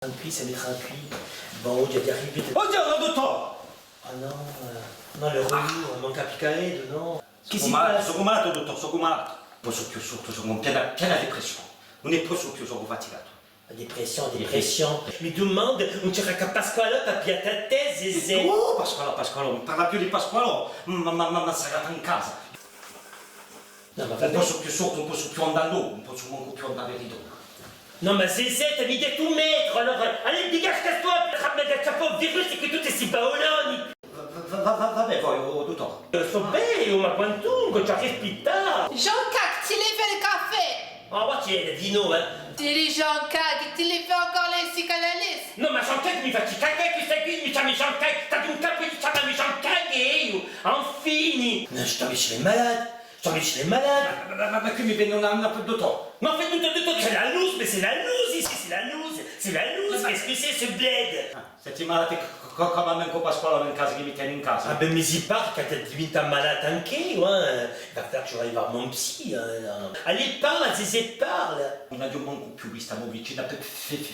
Un puits, ça mettra un puits. Bon, già di arrivi. Buongiorno, dottore! Ah non, no, le relou, manca picaredo, no? Che si Sono passa? malato, dottore, sono malato. Posso più sotto, sono in piena depressione. Non ne posso più, sono faticato. Dépression. Mi domande, non c'era che Pasquale per pigliare a te, Zezé? Oh, Pasqualo, non parla più di Pasqualo, ma sarà in casa. No, ma Non posso più sotto, non posso più andare là, non posso manco più andare di là. Non, mais Zezé, t'as mis des tout maîtres, alors allez, dégage, casse-toi, ramène le chapeau virus et que tout est si paoloni. Vabbè, poi, dottore. So bene, ma quantunque, ci ha respirato. Jean-Cac, tu l'as fait le café. Ah, va tiene, di no, Dis Jean-Cac, tu l'as fait encore les psychanalystes. No, ma Jean-Cac mi faccio cagare, che stai qui, mi chiami Jean-Cac, sta di un capo di chiamami Jean-Cac e io, infini. No, je t'en chez les malades. Ma qui mi viene una dottore. Mais en fait, c'est la loose, mais c'est la loose ici, c'est la loose, qu'est-ce que c'est ce bled? Se ti malati come me con Pasqualo in casa che mi tieni in casa. Ah ben mais y part quand elle diventa malade anche, ouais. Il va falloir que je vais aller voir mon psy. Allez, parle, Zezé, parle. Non abbiamo manco più vista vicina per fine.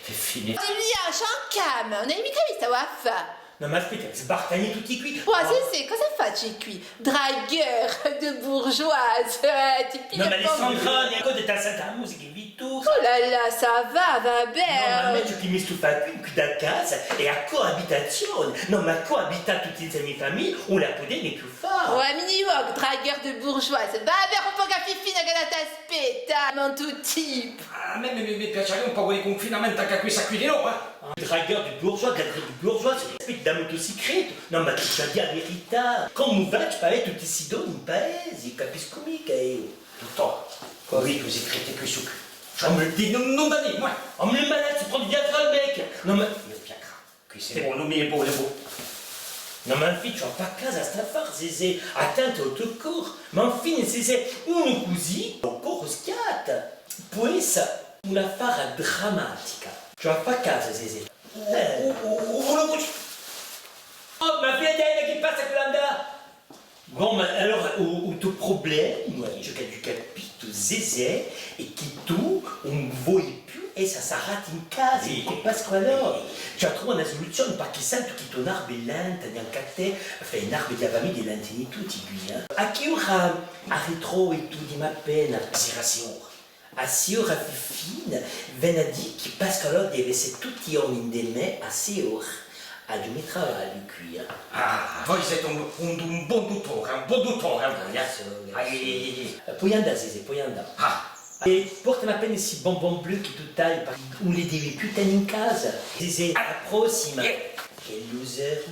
Dis-lui, Jean-Cam, on a mica visto Waffa. Non mais aspetta, sbartani tutti qui. Poi se cosa faccio qui? Dragueur de bourgeoise, tu piles Non mais pas Alessandra, ne code ta santa musica, vito. Oh là là, ça va No, ma bene. me che mi stufa qui da casa e a coabitazione. Non, ma coabita tutti insieme in famiglia, o la poder n'est più fort. Ouais, mini-walk, dragueur de bourgeoise. Va vers un po' che fifina che la t'aspetta, mon tout type. A me mi piacerebbe un po' di confinamento anche a questa qui di noi, Dragueur du bourgeois, de la drague du bourgeois, c'est l'aspect da motocicletta. Non, ma tu c'è di la verità. Come va, tu parli tutti si donno in paese, capisco mica io. Dottore, oui, così credi qui su. Oh, mais Non da lì, ma. oh, mais le malade, tu prends du Viagra, le mec. Non, mais... Io piacca. Qui c'est bon, non mi è buono. Non, ma infine, tu vas pas a casa sta far, Zezé. Attente au secours. Ma infine, Zezé, uno così, ancora schiatta. Pues, una fara drammatica. Tu vas pas a casa, Zezé. Uno così. Oh, ma vedete che passa quell'anda? Bon, mais alors, au problème, je du capito Zezé, et qui tout, on ne voit plus, et ça s'arrête in casa, Sì. che passa quoi alors? Tu as trouvé una soluzione, perché sento che tu un'arbe lenta, neanche fai un'arbe di avami di lentini tutti qui, A che ora a ritro e tu di ma pena? A 6 ore fine, ven a dire che Pasqualo deve essere tutti i giorni in me a 6 ore. A du travaglio qui, Ah, voi siete un buon dottore, Puoi andare, Zezé, puoi andare. Ah, E portami appena questi bonbon blu che tu tagli, non li devi più tenere in casa. Zezé, alla prossima. Che loser.